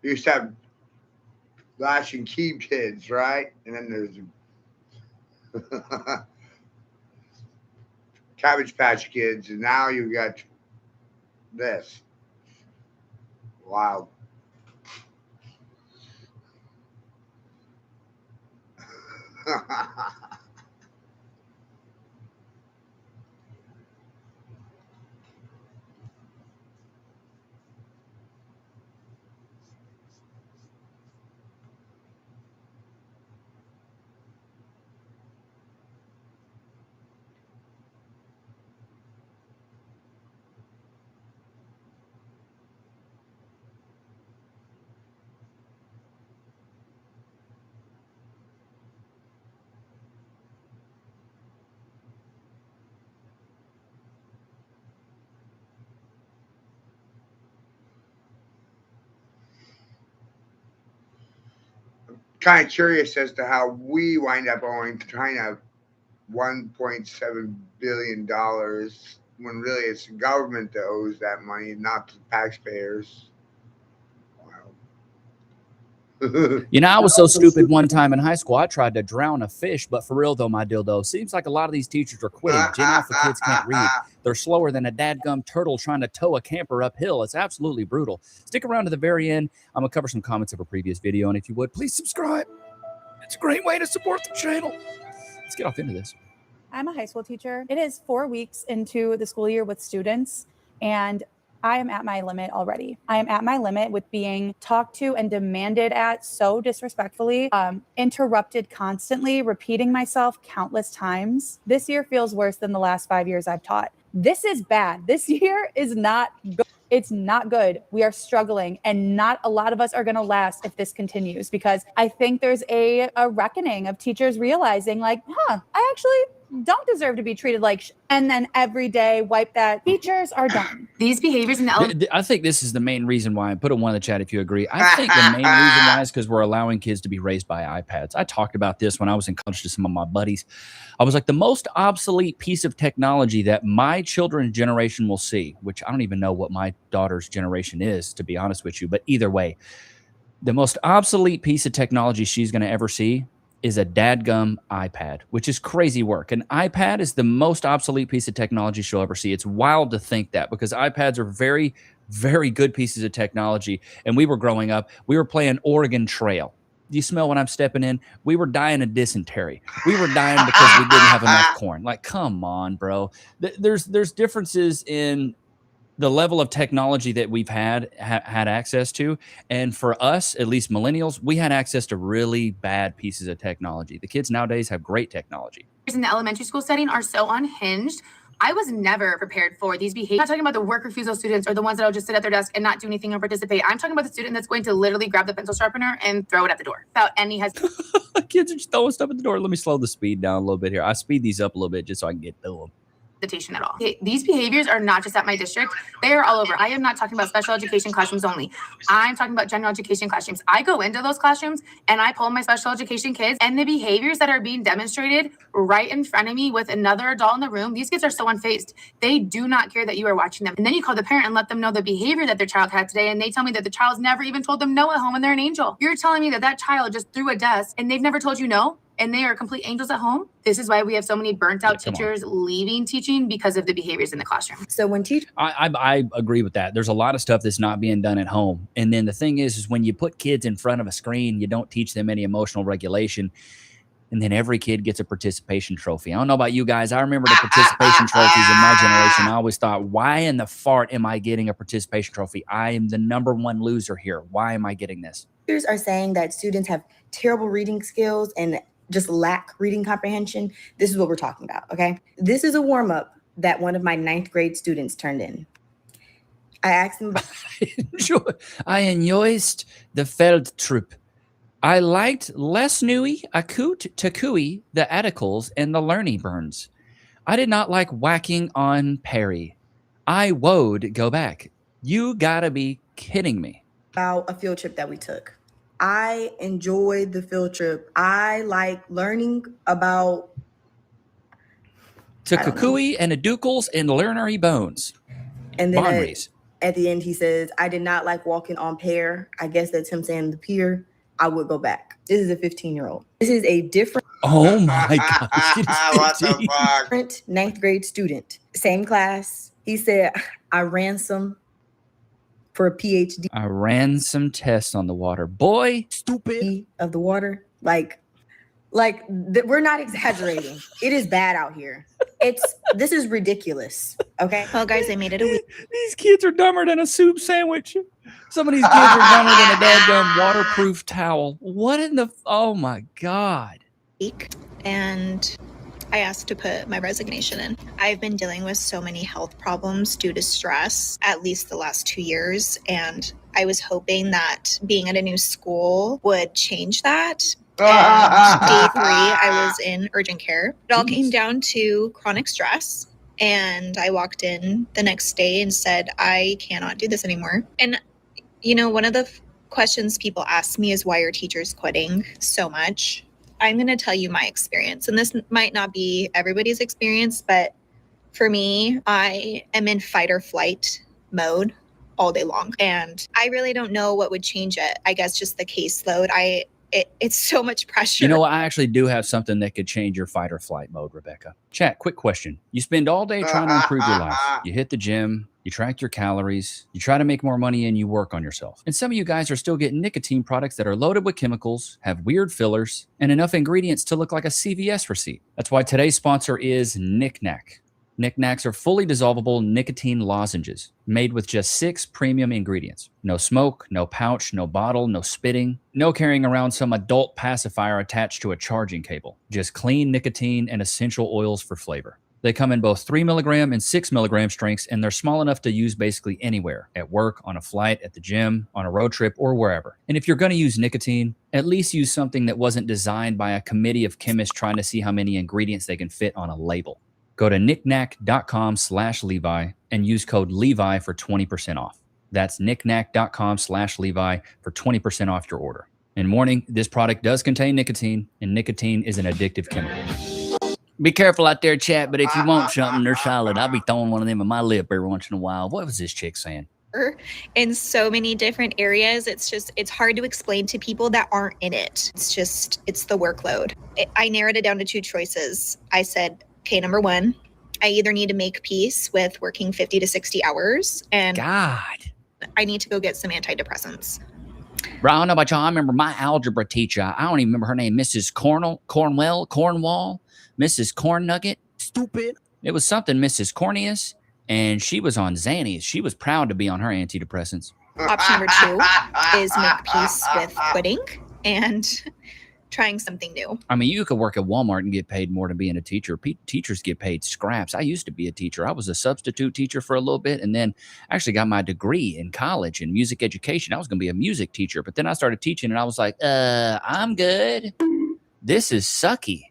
You used to have Lash and Key kids, right? And then there's Cabbage Patch Kids, and now you got this. Wow. Kind of curious as to how we wind up owing kind of $1.7 billion when really it's the government that owes that money, not the taxpayers. Wow. You know, I was so stupid one time in high school, I tried to drown a fish, but for real though, my dildo, seems like a lot of these teachers are quitting. Gen Alpha kids can't read. They're slower than a dadgum turtle trying to tow a camper uphill. It's absolutely brutal. Stick around to the very end. I'm going to cover some comments of a previous video, and if you would, please subscribe. It's a great way to support the channel. Let's get off into this. I'm a high school teacher. It is 4 weeks into the school year with students, and I am at my limit already. I am at my limit with being talked to and demanded at so disrespectfully, interrupted constantly, repeating myself countless times. This year feels worse than the last 5 years I've taught. This is bad. This year is not good. It's not good. We are struggling, and not a lot of us are going to last if this continues, because I think there's a reckoning of teachers realizing like, I actually don't deserve to be treated like and then every day wipe that. Teachers are done. These behaviors in the I think this is the main reason why. Put a one in the chat if you agree. I think the main reason why is because we're allowing kids to be raised by iPads. I talked about this when I was in college to some of my buddies. I was like, the most obsolete piece of technology that my children's generation will see, which I don't even know what my daughter's generation is, to be honest with you, but either way, the most obsolete piece of technology she's going to ever see is a dadgum iPad, which is crazy work. An iPad is the most obsolete piece of technology she'll ever see. It's wild to think that, because iPads are very, very good pieces of technology. And we were growing up, we were playing Oregon Trail. Do you smell what I'm stepping in? We were dying of dysentery. We were dying because we didn't have enough corn. Like, come on, bro. There's differences in the level of technology that we've had access to. And for us, at least millennials, we had access to really bad pieces of technology. The kids nowadays have great technology. In the elementary school setting are so unhinged. I was never prepared for these behaviors. I'm not talking about the work refusal students or the ones that'll just sit at their desk and not do anything or participate. I'm talking about the student that's going to literally grab the pencil sharpener and throw it at the door without any hesitation. Kids are just throwing stuff at the door. Let me slow the speed down a little bit here. I speed these up a little bit just so I can get through them. At all. These behaviors are not just at my district. They are all over. I am not talking about special education classrooms only. I'm talking about general education classrooms. I go into those classrooms and I pull my special education kids, and the behaviors that are being demonstrated right in front of me with another adult in the room, these kids are so unfazed. They do not care that you are watching them. And then you call the parent and let them know the behavior that their child had today, and they tell me that the child's never even told them no at home and they're an angel. You're telling me that that child just threw a desk and they've never told you no? And they are complete angels at home. This is why we have so many burnt out teachers leaving teaching because of the behaviors in the classroom. So when teachers, I agree with that. There's a lot of stuff that's not being done at home. And then the thing is when you put kids in front of a screen, you don't teach them any emotional regulation. And then every kid gets a participation trophy. I don't know about you guys. I remember the participation trophies in my generation. I always thought, why in the fart am I getting a participation trophy? I am the #1 loser here. Why am I getting this? teachers are saying that students have terrible reading skills and just lack reading comprehension. This is what we're talking about, okay? This is a warm-up that one of my 9th grade students turned in. I asked him about I enjoyed the Feldtrupp. I liked Les Nui, Akut, Takui, the Atticles, and the Lerny Burns. I did not like whacking on Perry. I would go back. You gotta be kidding me. a field trip that we took. I enjoyed the field trip. I like learning about To I don't know. Kukui and Aducles and Lernery Bones. and then Bonries. at the end he says, I did not like walking on pier. I guess that's him saying the pier. I would go back. This is a 15-year-old. This is a different Oh my gosh. it is What the 15. fuck? 9th grade student. Same class. He said, I ransom for a PhD I ran some tests on the water. Boy, stupid. of the water. We're not exaggerating. It is bad out here. This is ridiculous. Okay. Well, guys, I made it a week. These kids are dumber than a soup sandwich. Some of these kids are dumber than a dadgum waterproof towel. What in the... Oh my God. And I asked to put my resignation in. I've been dealing with so many health problems due to stress, at least the last 2 years. And I was hoping that being at a new school would change that. And day 3, I was in urgent care. It all came down to chronic stress. And I walked in the next day and said, I cannot do this anymore. And, one of the questions people ask me is, why are teachers quitting so much? I'm going to tell you my experience. And this might not be everybody's experience, but for me, I am in fight or flight mode all day long. And I really don't know what would change it. I guess just the caseload. It's so much pressure. You know, I actually do have something that could change your fight or flight mode, Rebecca. Chat, quick question. You spend all day trying to improve your life. You hit the gym, you track your calories, you try to make more money, and you work on yourself. And some of you guys are still getting nicotine products that are loaded with chemicals, have weird fillers, and enough ingredients to look like a CVS receipt. That's why today's sponsor is Nick Nack. Nick Nacks are fully dissolvable nicotine lozenges made with just 6 premium ingredients. No smoke, no pouch, no bottle, no spitting, no carrying around some adult pacifier attached to a charging cable. Just clean nicotine and essential oils for flavor. They come in both 3 milligram and 6 milligram strengths, and they're small enough to use basically anywhere, at work, on a flight, at the gym, on a road trip, or wherever. And if you're going to use nicotine, at least use something that wasn't designed by a committee of chemists trying to see how many ingredients they can fit on a label. Go to knickknack.com/Levi and use code Levi for 20% off. That's knickknack.com/Levi for 20% off your order. And warning, this product does contain nicotine, and nicotine is an addictive chemical. Be careful out there, chat, but if you want something, they're solid. I'll be throwing one of them in my lip every once in a while. What was this chick saying? In so many different areas. It's hard to explain to people that aren't in it. It's the workload. I narrowed it down to 2 choices. I said, okay, number 1, I either need to make peace with working 50 to 60 hours, and God. I need to go get some antidepressants. Bro, I don't know about y'all. I remember my algebra teacher. I don't even remember her name. Mrs. Cornwall, Mrs. Corn Nugget. Stupid. It was something Mrs. Corneus, and she was on Xannies. She was proud to be on her antidepressants. Option number 2 is make peace with quitting and trying something new. I mean, you could work at Walmart and get paid more than being a teacher. Teachers get paid scraps. I used to be a teacher. I was a substitute teacher for a little bit, and then I actually got my degree in college in music education. I was going to be a music teacher, but then I started teaching, and I was like, I'm good. This is sucky.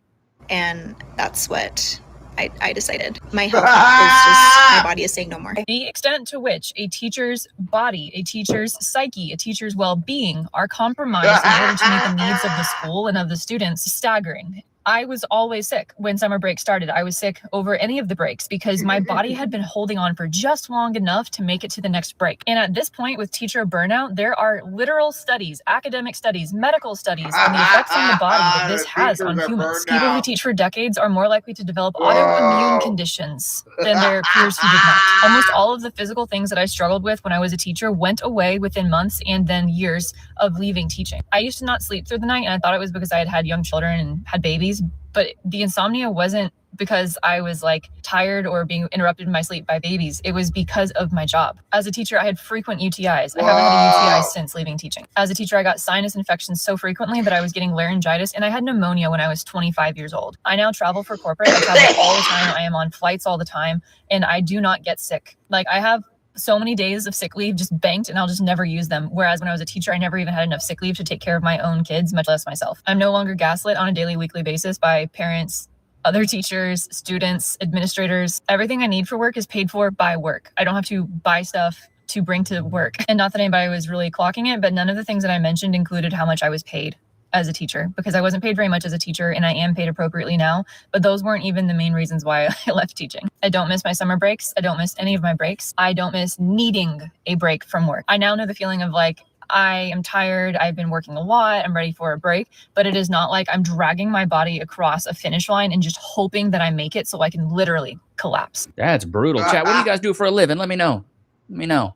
And that's what I decided. My health is just, my body is saying no more. The extent to which a teacher's body, a teacher's psyche, a teacher's well-being are compromised in order to meet the needs of the school and of the students is staggering. I was always sick when summer break started. I was sick over any of the breaks because my body had been holding on for just long enough to make it to the next break. And at this point with teacher burnout, there are literal studies, academic studies, medical studies on the effects on the body that this has on humans. People who teach for decades are more likely to develop autoimmune conditions than their peers who did not. Almost all of the physical things that I struggled with when I was a teacher went away within months and then years of leaving teaching. I used to not sleep through the night, and I thought it was because I had young children and had babies. days, but the insomnia wasn't because I was like tired or being interrupted in my sleep by babies. It was because of my job. As a teacher, I had frequent UTIs. I haven't had a UTI since leaving teaching. As a teacher, I got sinus infections so frequently that I was getting laryngitis, and I had pneumonia when I was 25 years old. I now travel for corporate. I travel all the time. I am on flights all the time, and I do not get sick. Like, I have so many days of sick leave just banked, and I'll just never use them. Whereas when I was a teacher, I never even had enough sick leave to take care of my own kids, much less myself. I'm no longer gaslit on a daily, weekly basis by parents, other teachers, students, administrators. Everything I need for work is paid for by work. I don't have to buy stuff to bring to work. And not that anybody was really clocking it, but none of the things that I mentioned included how much I was paid as a teacher, because I wasn't paid very much as a teacher, and I am paid appropriately now, but those weren't even the main reasons why I left teaching. I don't miss my summer breaks. I don't miss any of my breaks. I don't miss needing a break from work. I now know the feeling of like, I am tired, I've been working a lot, I'm ready for a break, but it is not like I'm dragging my body across a finish line and just hoping that I make it so I can literally collapse. That's brutal. Chat, what do you guys do for a living? Let me know. Let me know.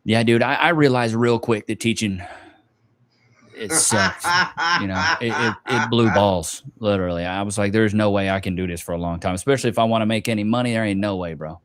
Yeah, dude, I realized real quick that teaching, it sucks. You know, it blew balls, literally. I was like, there's no way I can do this for a long time, especially if I want to make any money. There ain't no way, bro.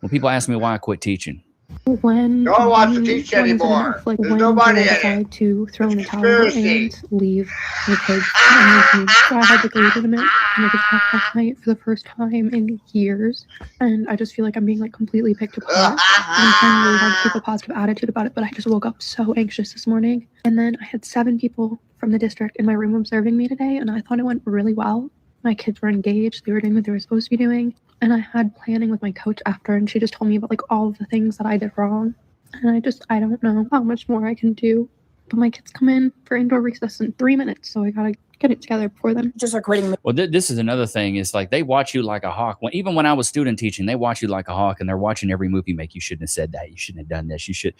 When people ask me why I quit teaching, When No one wants to teach anymore. Like, There's when nobody did I in it. decide to throw in the It's towel conspiracy. and leave my kids and my team? So I had like a legitimate negative talk last night for the first time in years, and I just feel like I'm being like completely picked apart. And I'm trying really hard to keep a positive attitude about it, but I just woke up so anxious this morning. And then I had 7 people from the district in my room observing me today, and I thought it went really well. My kids were engaged, they were doing what they were supposed to be doing. And I had planning with my coach after, and she just told me about like all of the things that I did wrong. And I don't know how much more I can do. But my kids come in for indoor recess in 3 minutes, so I gotta get it together before then. Just are quitting. well, this is another thing. Is like they watch you like a hawk. Even when I was student teaching, they watch you like a hawk, and they're watching every move you make. You shouldn't have said that. You shouldn't have done this. You should.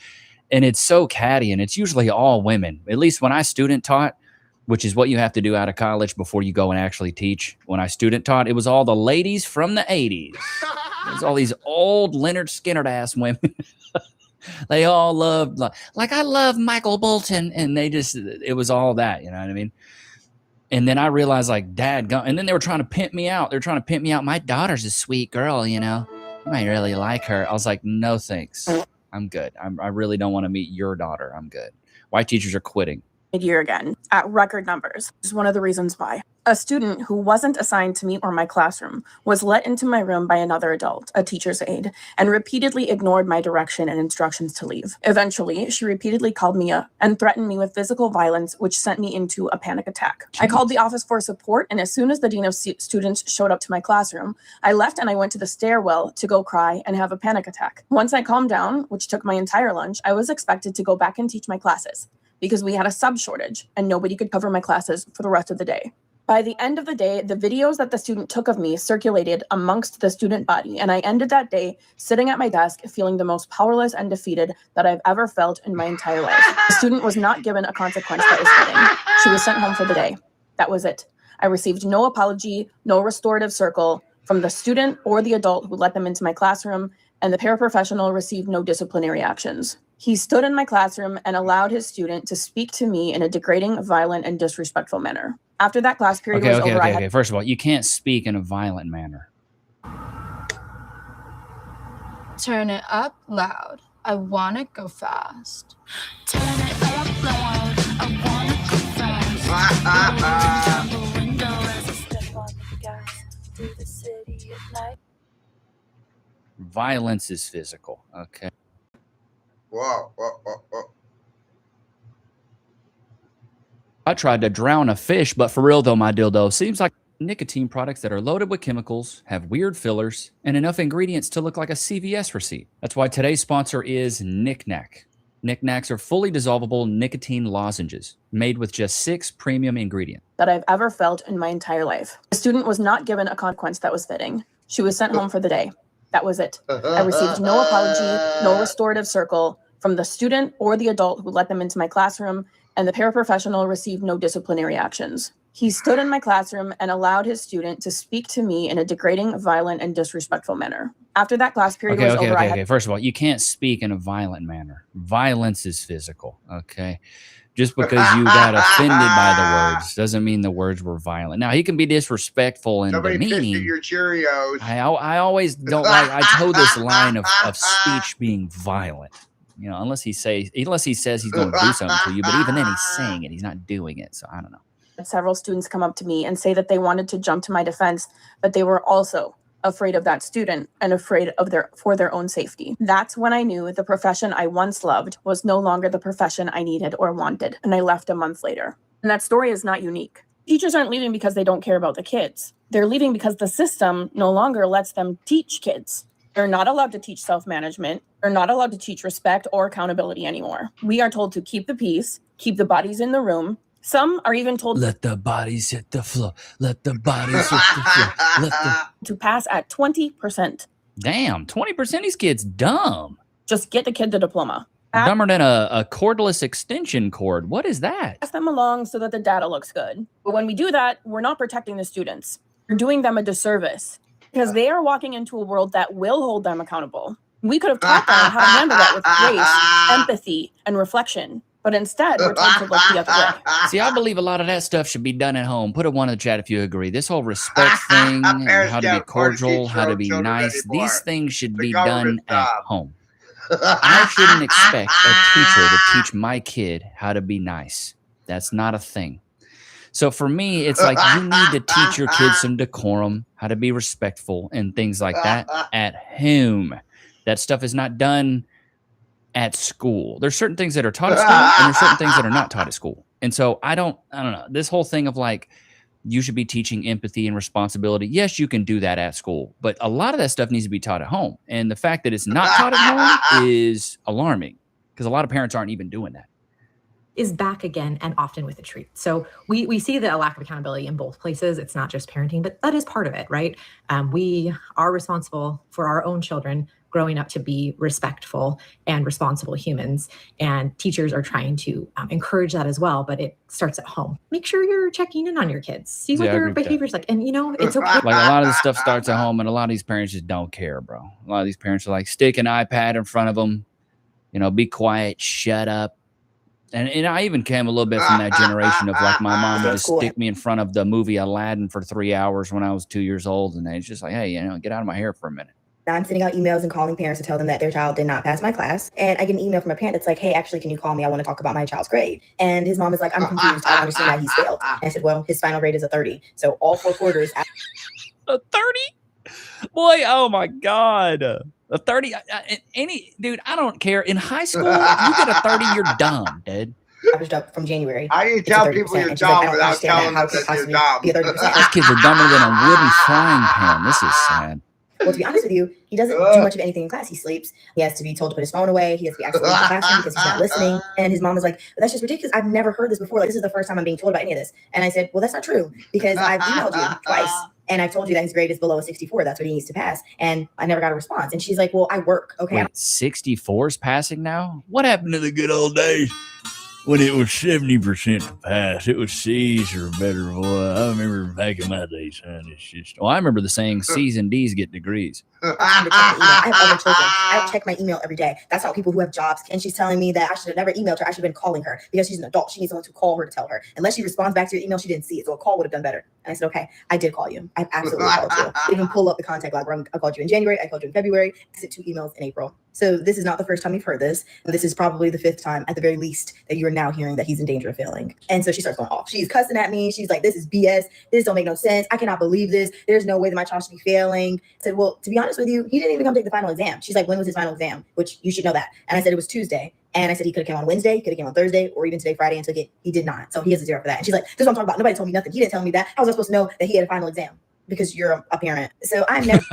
And it's so catty, and it's usually all women. At least when I student taught, which is what you have to do out of college before you go and actually teach. When I student taught, it was all the ladies from the 80s. It was all these old Leonard Skinner ass women. They all loved, like I love Michael Bolton. And it was all that, you know what I mean? And then I realized and then they were trying to pimp me out. They're trying to pimp me out. My daughter's a sweet girl, you know, you might really like her. I was like, no, thanks. I'm good. I really don't want to meet your daughter. I'm good. White teachers are quitting. Mid-year again at record numbers. This is one of the reasons why. A student who wasn't assigned to me or my classroom was let into my room by another adult, a teacher's aide, and repeatedly ignored my direction and instructions to leave. Eventually, she repeatedly called me up and threatened me with physical violence, which sent me into a panic attack. I called the office for support, and as soon as the dean of students showed up to my classroom, I left and I went to the stairwell to go cry and have a panic attack. Once I calmed down, which took my entire lunch, I was expected to go back and teach my classes, because we had a sub shortage and nobody could cover my classes for the rest of the day. By the end of the day, the videos that the student took of me circulated amongst the student body, and I ended that day sitting at my desk feeling the most powerless and defeated that I've ever felt in my entire life. The student was not given a consequence that was fitting. She was sent home for the day. That was it. I received no apology, no restorative circle from the student or the adult who let them into my classroom, and the paraprofessional received no disciplinary actions. He stood in my classroom and allowed his student to speak to me in a degrading, violent, and disrespectful manner. After that class period was over, Okay. First of all, you can't speak in a violent manner. Turn it up loud. I want to go fast. Turn it up loud. I want to go fast. Down the window as I step on the gas through the city at night. Violence is physical. Okay. Whoa. I tried to drown a fish, but for real though, my dildo, seems like nicotine products that are loaded with chemicals, have weird fillers, and enough ingredients to look like a CVS receipt. That's why today's sponsor is Knick Knack. Knick Knacks are fully dissolvable nicotine lozenges made with just 6 premium ingredients that I've ever felt in my entire life. The student was not given a consequence that was fitting. She was sent home for the day. That was it. I received no apology, no restorative circle from the student or the adult who let them into my classroom, and the paraprofessional received no disciplinary actions. He stood in my classroom and allowed his student to speak to me in a degrading, violent, and disrespectful manner. After that class period was over, First of all, you can't speak in a violent manner. Violence is physical. Okay. Just because you got offended by the words doesn't mean the words were violent. Now, he can be disrespectful and Somebody pissed in demeaning. your Cheerios. I always don't like, I toe this line of speech being violent. You know, unless he says he's going to do something to you, but even then he's saying it, he's not doing it. So I don't know. Several students come up to me and say that they wanted to jump to my defense, but they were also afraid of that student and afraid of for their own safety. That's when I knew the profession I once loved was no longer the profession I needed or wanted, and I left a month later. And that story is not unique. Teachers aren't leaving because they don't care about the kids. They're leaving because the system no longer lets them teach kids. They're not allowed to teach self-management. They're not allowed to teach respect or accountability anymore. We are told to keep the peace, keep the bodies in the room. Some are even told let the bodies hit the floor. Let the bodies hit the floor. To pass at 20%. Damn, 20% of these kids dumb. Just get the kid the diploma. Dumber than a cordless extension cord. What is that? Pass them along so that the data looks good. But when we do that, we're not protecting the students. We're doing them a disservice because they are walking into a world that will hold them accountable. We could have taught them how to handle that with grace, empathy, and reflection. But instead, we're told to look the other way. See, I believe a lot of that stuff should be done at home. Put a 1 in the chat if you agree. This whole respect thing, how to be cordial, how to be nice, these things should be done at home. I shouldn't expect a teacher to teach my kid how to be nice. That's not a thing. So for me, it's like you need to teach your kids some decorum, how to be respectful, and things like that at home. That stuff is not done at school. There's certain things that are taught at school and there's certain things that are not taught at school. And so I don't know. This whole thing of like, you should be teaching empathy and responsibility. Yes, you can do that at school, but a lot of that stuff needs to be taught at home. And the fact that it's not taught at home is alarming because a lot of parents aren't even doing that. Is back again and often with a treat. So we see the lack of accountability in both places. It's not just parenting, but that is part of it, right? We are responsible for our own children growing up to be respectful and responsible humans. And teachers are trying to encourage that as well, but it starts at home. Make sure you're checking in on your kids. See what their behavior's like. And, you know, it's okay. Like a lot of this stuff starts at home and a lot of these parents just don't care, bro. A lot of these parents are like, stick an iPad in front of them, you know, be quiet, shut up. And I even came a little bit from that generation of like my mom would stick me in front of the movie Aladdin for 3 hours when I was 2 years old. And it's just like, hey, you know, get out of my hair for a minute. Now I'm sending out emails and calling parents to tell them that their child did not pass my class. And I get an email from a parent that's like, hey, actually, can you call me? I want to talk about my child's grade. And his mom is like, I'm confused. I don't understand why he's failed. And I said, well, his final grade is a 30. So all 4 quarters. A 30? Boy, oh my God. A 30. Dude, I don't care. In high school, you get a 30, you're dumb, dude. Averaged up from January. How do you tell people you're dumb without telling them that you're dumb? These kids are dumber than a wooden frying pan. This is sad. Well, to be honest with you, he doesn't do much of anything in class. He sleeps. He has to be told to put his phone away. He has to be actually in the classroom because he's not listening. And his mom is like, but that's just ridiculous. I've never heard this before. Like, this is the first time I'm being told about any of this. And I said, well, that's not true because I've emailed you twice. And I've told you that his grade is below a 64. That's what he needs to pass. And I never got a response. And she's like, well, I work. Okay. Wait, 64 is passing now? What happened to the good old days when it was 70% to pass? It was C's or better. Boy, I remember back in my day, son. It's just, I remember the saying C's and D's get degrees. I have other children. I check my email every day. That's how people who have jobs. And she's telling me that I should have never emailed her. I should have been calling her because she's an adult. She needs someone to call her to tell her. Unless she responds back to your email, she didn't see it. So a call would have done better. And I said, okay, I did call you. I absolutely called you. I even pull up the contact log. I called you in January. I called you in February. I sent 2 emails in April. So this is not the first time you've heard this. This is probably the 5th time at the very least that you are now hearing that he's in danger of failing. And so she starts going off. She's cussing at me. She's like, this is BS. This don't make no sense. I cannot believe this. There's no way that my child should be failing. I said, well, to be honest with you, he didn't even come take the final exam. She's like, when was his final exam? Which you should know that. And I said, it was Tuesday. And I said, he could have came on Wednesday, could have came on Thursday, or even today, Friday, and took it. He did not. So he has a 0 for that. And she's like, this is what I'm talking about. Nobody told me nothing. He didn't tell me that. How was I supposed to know that he had a final exam? Because you're a parent. So I'm never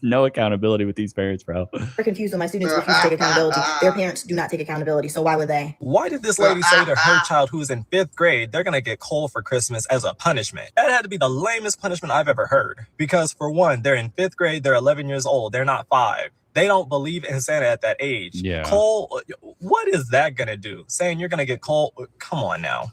no accountability with these parents, bro. confused when my students refuse to take accountability. Their parents do not take accountability. So why would they? Why did this lady say to her child who's in 5th grade, they're going to get coal for Christmas as a punishment? That had to be the lamest punishment I've ever heard. Because for one, they're in 5th grade, they're 11 years old, they're not 5. They don't believe in Santa at that age. Yeah. Coal, what is that going to do? Saying you're going to get coal, come on now.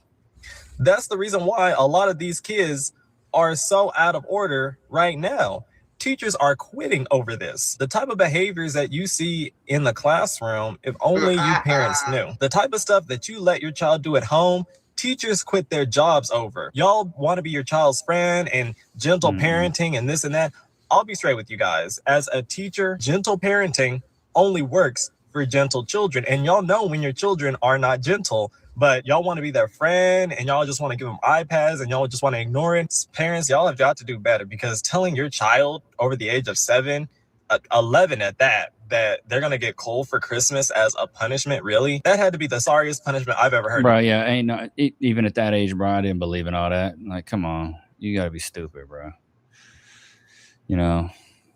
That's the reason why a lot of these kids are so out of order right now. teachers are quitting over this. The type of behaviors that you see in the classroom, if only you parents knew. The type of stuff that you let your child do at home, teachers quit their jobs over. Y'all want to be your child's friend and gentle parenting and this and that. I'll be straight with you guys. As a teacher, gentle parenting only works for gentle children. And y'all know when your children are not gentle, but y'all want to be their friend and y'all just want to give them iPads and y'all just want to ignore it. Parents, y'all have got to do better, because telling your child over the age of 7, 11 at that they're going to get coal for Christmas as a punishment, really? That had to be the sorriest punishment I've ever heard. Bro, yeah, ain't no, even at that age, bro, I didn't believe in all that. Like, come on. You got to be stupid, bro. You know,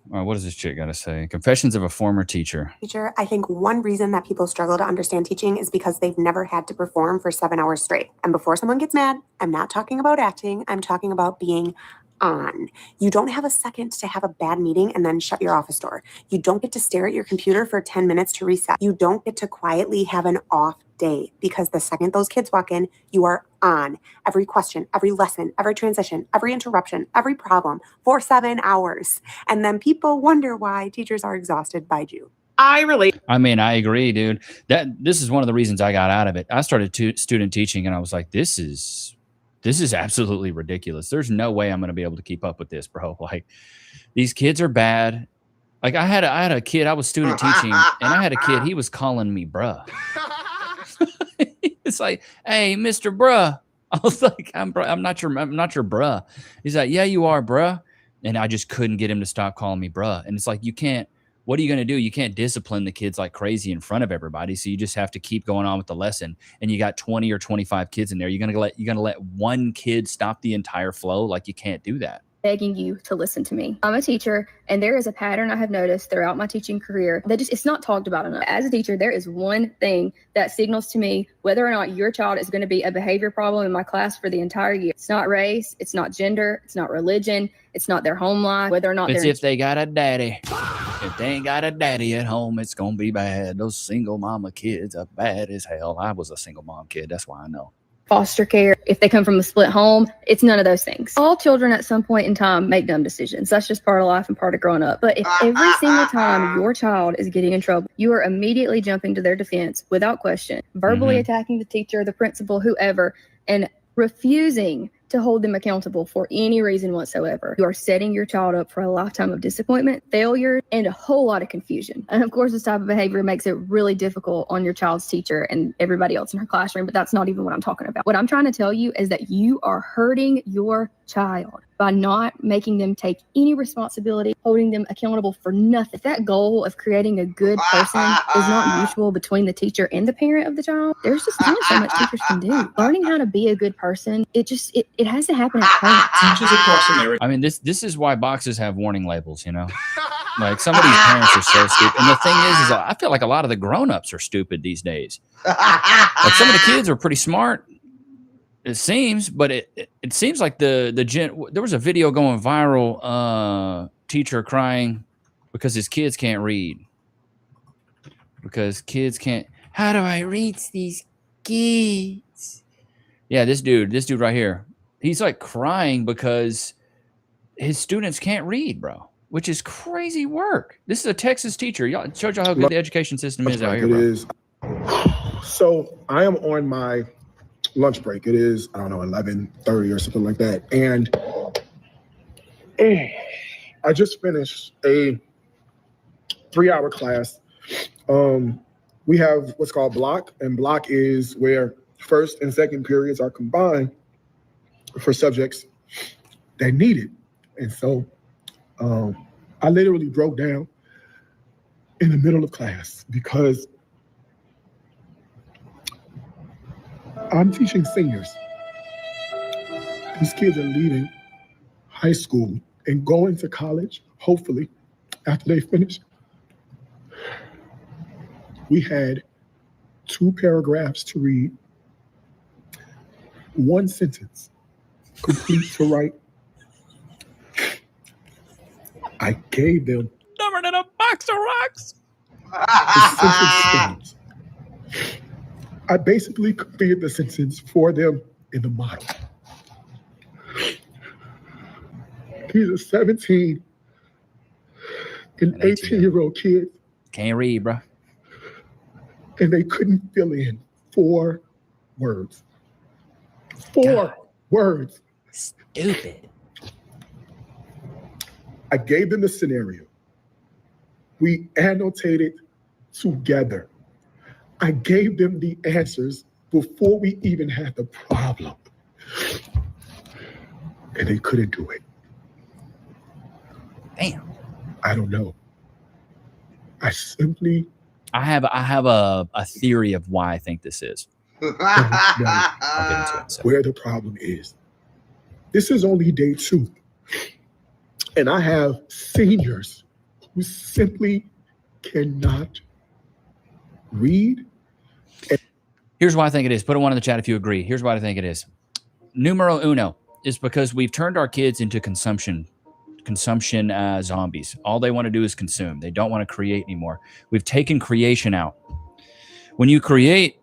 what does this chick got to say? Confessions of a Former Teacher. I think one reason that people struggle to understand teaching is because they've never had to perform for 7 hours straight. And before someone gets mad, I'm not talking about acting. I'm talking about being on. You don't have a second to have a bad meeting and then shut your office door. You don't get to stare at your computer for 10 minutes to reset. You don't get to quietly have an off day, because the second those kids walk in, you are on every question, every lesson, every transition, every interruption, every problem for 7 hours. And then people wonder why teachers are exhausted by June. I mean, I agree, dude. This is one of the reasons I got out of it. I started student teaching and I was like, this is absolutely ridiculous. There's no way I'm going to be able to keep up with this, bro. Like, these kids are bad. Like, I had a kid, I was student teaching, and I had a kid, he was calling me bruh. It's like, hey, Mr. Bruh. I was like, I'm not your bruh. He's like, yeah, you are, bruh. And I just couldn't get him to stop calling me bruh. And it's like, what are you going to do? You can't discipline the kids like crazy in front of everybody. So you just have to keep going on with the lesson. And you got 20 or 25 kids in there. You're going to let one kid stop the entire flow? Like, you can't do that. Begging you to listen to me. I'm a teacher, and there is a pattern I have noticed throughout my teaching career that it's not talked about enough. As a teacher, there is one thing that signals to me whether or not your child is going to be a behavior problem in my class for the entire year. It's not race, it's not gender, it's not religion, it's not their home life, whether or not it's if they got a daddy. If they ain't got a daddy at home, it's gonna be bad. Those single mama kids are bad as hell. I was a single mom kid, that's why I know. Foster care, if they come from a split home, it's none of those things. All children at some point in time make dumb decisions. That's just part of life and part of growing up. But if every single time your child is getting in trouble, you are immediately jumping to their defense without question, verbally attacking the teacher, the principal, whoever, and refusing to hold them accountable for any reason whatsoever, you are setting your child up for a lifetime of disappointment, failure, and a whole lot of confusion. And of course, this type of behavior makes it really difficult on your child's teacher and everybody else in her classroom, but that's not even what I'm talking about. What I'm trying to tell you is that you are hurting your child by not making them take any responsibility, holding them accountable for nothing. If that goal of creating a good person is not mutual between the teacher and the parent of the child, there's just only so much teachers can do. Learning how to be a good person, it has to happen at home. I mean, this is why boxes have warning labels, you know? Like, some of these parents are so stupid. And the thing is I feel like a lot of the grown-ups are stupid these days. Like, some of the kids are pretty smart, it seems, but it seems like there was a video going viral, teacher crying because his kids can't read. Because kids can't, how do I reach these kids? Yeah, this dude right here, he's like crying because his students can't read, bro, which is crazy work. This is a Texas teacher. Y'all showed y'all how good the education system is out here, bro. It is. So I am on my lunch break. It is, I don't know, 11:30 or something like that. And I just finished a 3-hour class. We have what's called block, and block is where first and second periods are combined for subjects that need it. And so I literally broke down in the middle of class because I'm teaching seniors. These kids are leaving high school and going to college, hopefully, after they finish. We had 2 paragraphs to read, 1 sentence complete to write. I gave them dumber than a box of rocks. The sentence. I basically completed the sentence for them in the model. These are 17 and 18-year-old kids. Can't read, bro. And they couldn't fill in 4 words. 4 words. Stupid. I gave them the scenario. We annotated together. I gave them the answers before we even had the problem. And they couldn't do it. Damn. I don't know. I simply... I have a theory of why I think this is. don't know where the problem is. This is only day 2. And I have seniors who simply cannot read. Here's why I think it is. Put a 1 in the chat if you agree. Here's why I think it is. Numero uno is because we've turned our kids into consumption zombies. All they want to do is consume. They don't want to create anymore. We've taken creation out. When you create,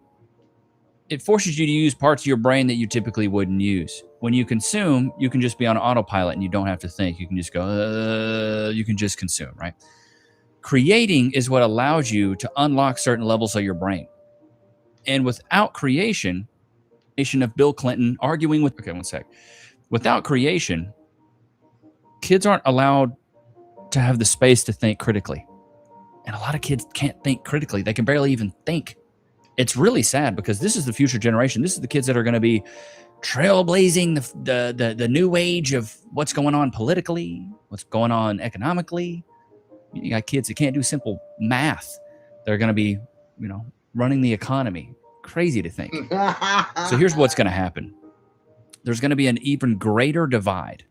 it forces you to use parts of your brain that you typically wouldn't use. When you consume, you can just be on autopilot and you don't have to think. You can just go, you can just consume, right? Creating is what allows you to unlock certain levels of your brain. And without creation of Bill Clinton arguing with, okay, one sec. Without creation, kids aren't allowed to have the space to think critically. And a lot of kids can't think critically. They can barely even think. It's really sad because this is the future generation. This is the kids that are going to be trailblazing the new age of what's going on politically, what's going on economically. You got kids that can't do simple math. They're going to be, running the economy. Crazy to think. So here's what's going to happen. There's going to be an even greater divide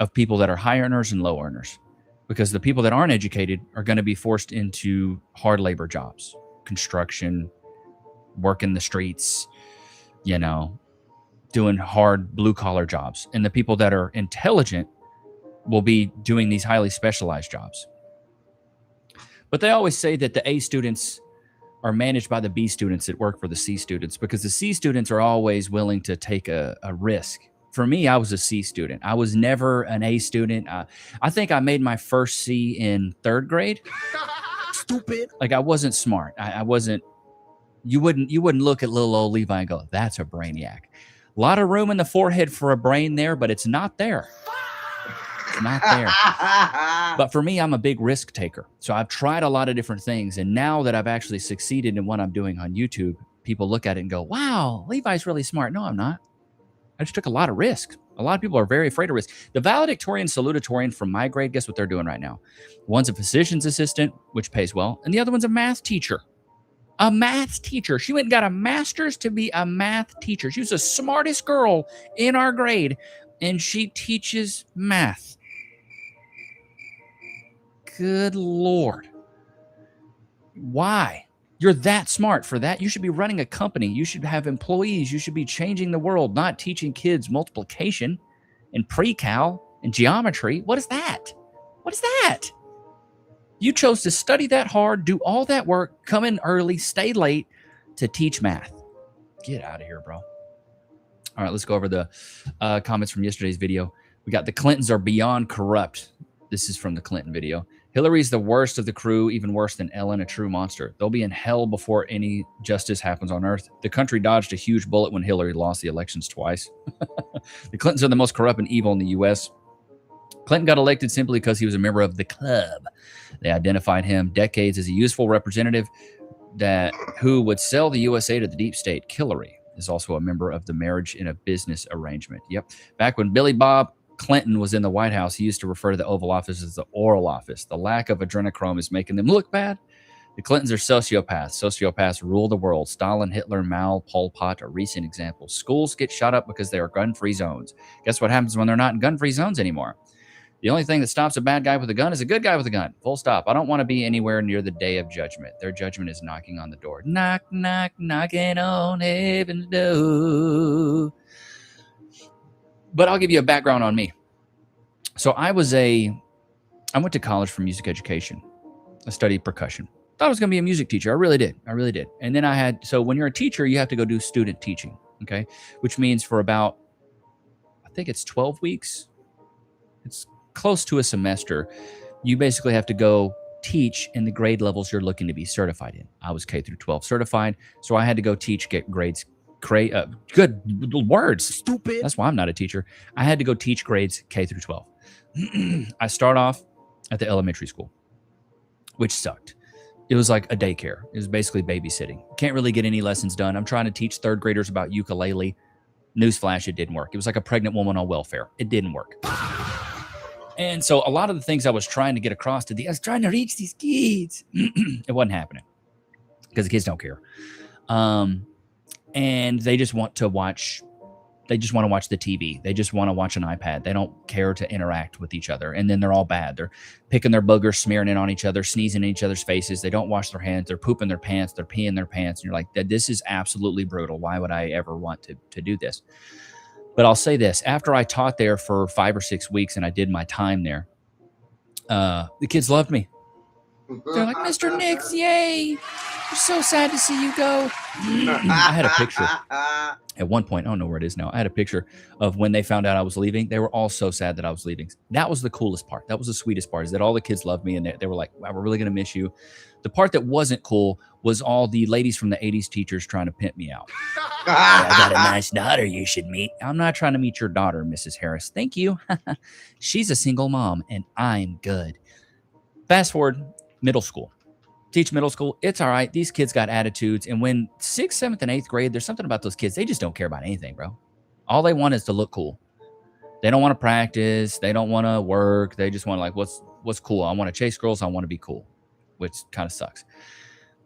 of people that are high earners and low earners, because the people that aren't educated are going to be forced into hard labor jobs, construction, work in the streets, doing hard blue collar jobs. And the people that are intelligent will be doing these highly specialized jobs. But they always say that the A students are managed by the B students that work for the C students, because the C students are always willing to take a risk. For me, I was a C student. I was never an A student. I think I made my first C in 3rd grade. Stupid. Like, I wasn't smart. I wasn't. You wouldn't look at little old Levi and go, "That's a brainiac." A lot of room in the forehead for a brain there, but it's not there. It's not there. But for me, I'm a big risk taker. So I've tried a lot of different things. And now that I've actually succeeded in what I'm doing on YouTube, people look at it and go, "Wow, Levi's really smart." No, I'm not. I just took a lot of risk. A lot of people are very afraid of risk. The valedictorian, salutatorian from my grade, guess what they're doing right now? One's a physician's assistant, which pays well, and the other one's a math teacher. A math teacher. She went and got a master's to be a math teacher. She was the smartest girl in our grade, and she teaches math. Good Lord. Why? You're that smart for that. You should be running a company. You should have employees. You should be changing the world, not teaching kids multiplication and pre-cal and geometry. What is that? What is that? You chose to study that hard, do all that work, come in early, stay late to teach math. Get out of here, bro. All right, let's go over the comments from yesterday's video. We got the Clintons are beyond corrupt. This is from the Clinton video. Hillary's the worst of the crew, even worse than Ellen, a true monster. They'll be in hell before any justice happens on earth. The country dodged a huge bullet when Hillary lost the elections twice. The Clintons are the most corrupt and evil in the U.S. Clinton got elected simply because he was a member of the club. They identified him decades as a useful representative who would sell the USA to the deep state. Hillary is also a member of the marriage in a business arrangement. Yep. Back when Billy Bob Clinton was in the White House, he used to refer to the Oval Office as the oral office. The lack of adrenochrome is making them look bad. The Clintons are sociopaths. Sociopaths rule the world. Stalin, Hitler, Mao, Pol Pot are recent examples. Schools get shut up because they are gun-free zones. Guess what happens when they're not in gun-free zones anymore? The only thing that stops a bad guy with a gun is a good guy with a gun. Full stop. I don't want to be anywhere near the day of judgment. Their judgment is knocking on the door. Knock, knock, knocking on heaven's door. But I'll give you a background on me. So I went to college for music education. I studied percussion. Thought I was going to be a music teacher. I really did. And then so when you're a teacher, you have to go do student teaching. Okay. Which means for about, I think it's 12 weeks. It's close to a semester. You basically have to go teach in the grade levels you're looking to be certified in. I was K through 12 certified, so I had to go teach, get grades. Good words. Stupid. That's why I'm not a teacher. I had to go teach grades K through 12. I start off at the elementary school, which sucked. It was like a daycare. It was basically babysitting. Can't really get any lessons done. I'm trying to teach third graders about ukulele. Newsflash, it didn't work. It was like a pregnant woman on welfare. It didn't work. And so a lot of the things I was trying to get across to I was trying to reach these kids. It wasn't happening because the kids don't care. And they just want to watch. They just want to watch the TV. They just want to watch an iPad. They don't care to interact with each other. And then they're all bad. They're picking their boogers, smearing it on each other, sneezing in each other's faces. They don't wash their hands. They're pooping their pants. They're peeing their pants. And you're like, this is absolutely brutal. Why would I ever want to do this? But I'll say this. After I taught there for 5 or 6 weeks and I did my time there, the kids loved me. They're like, Mr. Nix, yay. We're so sad to see you go. I had a picture. At one point, I don't know where it is now. I had a picture of when they found out I was leaving. They were all so sad that I was leaving. That was the coolest part. That was the sweetest part, is that all the kids loved me and they were like, wow, we're really going to miss you. The part that wasn't cool was all the ladies from the 80s teachers trying to pimp me out. I got a nice daughter you should meet. I'm not trying to meet your daughter, Mrs. Harris. Thank you. She's a single mom and I'm good. Fast forward, middle school. Teach middle school. It's all right. These kids got attitudes. And when 6th, 7th, and 8th grade, there's something about those kids. They just don't care about anything, bro. All they want is to look cool. They don't want to practice. They don't want to work. They just want to like, what's cool? I want to chase girls. I want to be cool, which kind of sucks.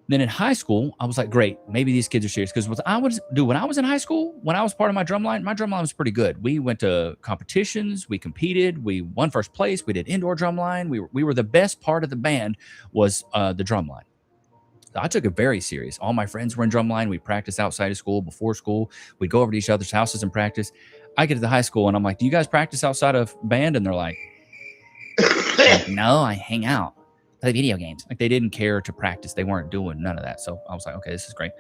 Then in high school, I was like, great. Maybe these kids are serious. Because what I would do when I was in high school, when I was part of my drum line was pretty good. We went to competitions. We competed. We won first place. We did indoor drum line. We were the best part of the band was the drum line. So I took it very serious. All my friends were in drum line. We practiced outside of school, before school. We'd go over to each other's houses and practice. I get to the high school and I'm like, do you guys practice outside of band? And they're like, no, I hang out. Play video games. Like they didn't care to practice. They weren't doing none of that. So I was like, okay, this is great.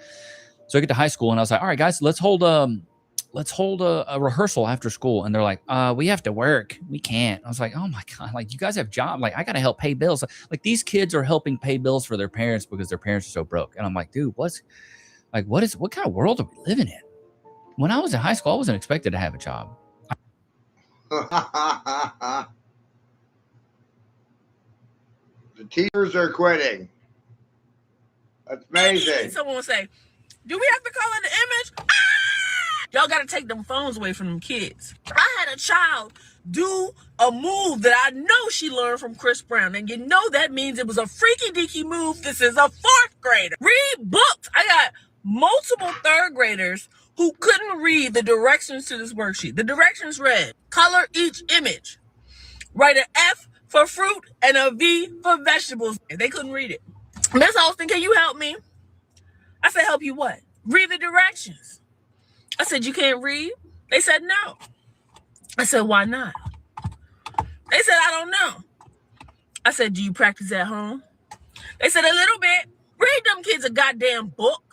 So I get to high school and I was like, all right, guys, let's hold a rehearsal after school. And they're like, we have to work. We can't. I was like, oh my God, like you guys have jobs. Like I got to help pay bills. Like these kids are helping pay bills for their parents because their parents are so broke. And I'm like, dude, what kind of world are we living in? When I was in high school, I wasn't expected to have a job. The teachers are quitting. That's amazing. Someone will say, do we have to color the image? Ah! Y'all got to take them phones away from them kids. I had a child do a move that I know she learned from Chris Brown. And you know that means it was a freaky deaky move. This is a 4th grader. Read books. I got multiple 3rd graders who couldn't read the directions to this worksheet. The directions read, color each image. Write an F for fruit and a V for vegetables. They couldn't read it. Miss Austin, can you help me? I said, help you what? Read the directions. I said, you can't read? They said, no. I said, why not? They said, I don't know. I said, do you practice at home? They said, a little bit. Read them kids a goddamn book.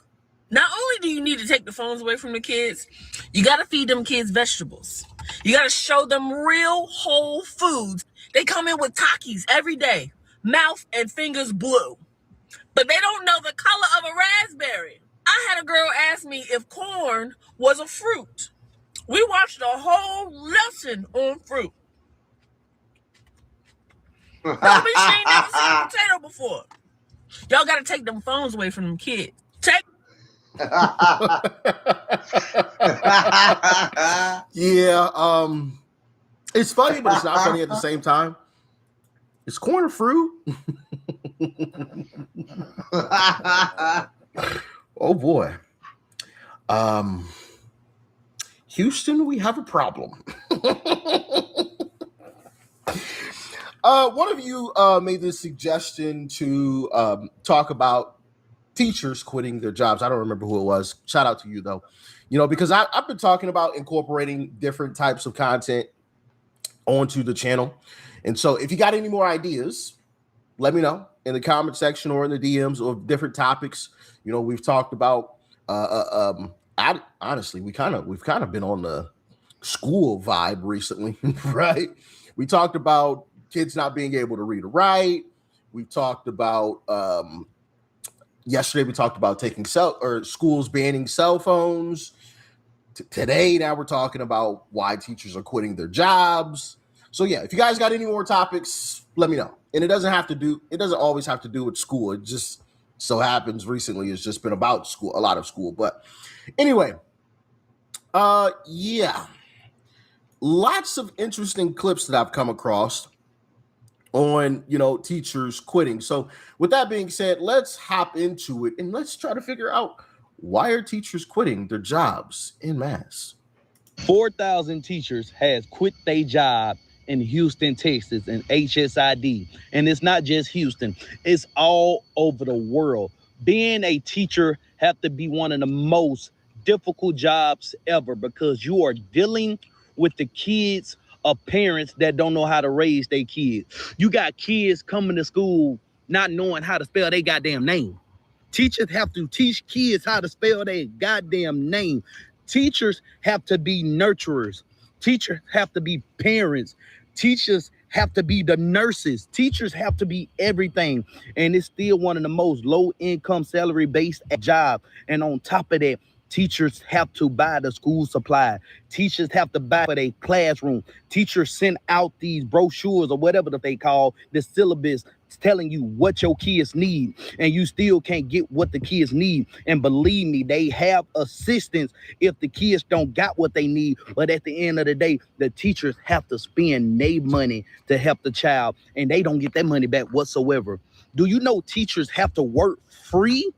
Not only do you need to take the phones away from the kids, you got to feed them kids vegetables. You got to show them real whole foods. They come in with Takis every day, mouth and fingers blue, but they don't know the color of a raspberry. I had a girl ask me if corn was a fruit. We watched a whole lesson on fruit. No, bitch, she ain't never seen a potato before. Y'all got to take them phones away from them kids. Yeah, it's funny, but it's not funny at the same time. Is corn a fruit? Oh boy. Houston, we have a problem. One of you made this suggestion to talk about teachers quitting their jobs. I don't remember who it was. Shout out to you though. You know, because I've been talking about incorporating different types of content onto the channel. And so if you got any more ideas, let me know in the comment section or in the DMs of different topics. You know, we've talked about honestly, we've kind of been on the school vibe recently, right? We talked about kids not being able to read or write. We talked about yesterday. We talked about schools banning cell phones. Today, now we're talking about why teachers are quitting their jobs. So yeah, if you guys got any more topics, let me know. And it doesn't always have to do with school. It just so happens recently it's just been about school, a lot of school. But anyway, yeah, lots of interesting clips that I've come across on, teachers quitting. So with that being said, let's hop into it and let's try to figure out, why are teachers quitting their jobs en masse? 4,000 teachers has quit their job in Houston, Texas, and HSID. And it's not just Houston, it's all over the world. Being a teacher have to be one of the most difficult jobs ever, because you are dealing with the kids of parents that don't know how to raise their kids. You got kids coming to school not knowing how to spell their goddamn name. Teachers have to teach kids how to spell their goddamn name. Teachers have to be nurturers. Teachers have to be parents. Teachers have to be the nurses. Teachers have to be everything. And it's still one of the most low-income salary-based jobs. And on top of that, teachers have to buy the school supply. Teachers have to buy for their classroom. Teachers send out these brochures or whatever that they call the syllabus, telling you what your kids need, and you still can't get what the kids need. And believe me, they have assistance if the kids don't got what they need. But at the end of the day, the teachers have to spend their money to help the child, and they don't get that money back whatsoever. Do you know teachers have to work free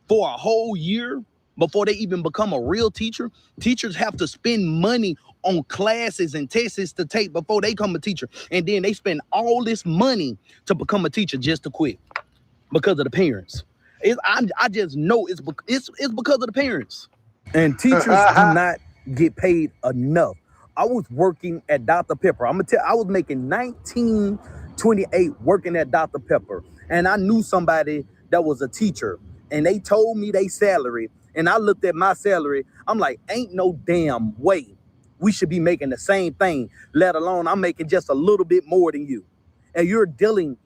for a whole year before they even become a real teacher? Teachers have to spend money on classes and tests to take before they become a teacher. And then they spend all this money to become a teacher just to quit because of the parents. I just know it's because of the parents. And teachers do not get paid enough. I was working at Dr. Pepper. I was making $19.28 working at Dr. Pepper. And I knew somebody that was a teacher. And they told me their salary. And I looked at my salary. I'm like, ain't no damn way we should be making the same thing, let alone I'm making just a little bit more than you. And you're dealing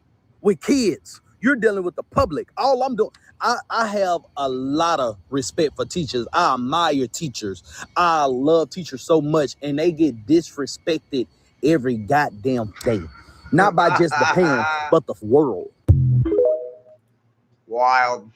with kids. You're dealing with the public. All I'm doing, I have a lot of respect for teachers. I admire teachers. I love teachers so much, and they get disrespected every goddamn day. Not by just the parents, but the world. Wild.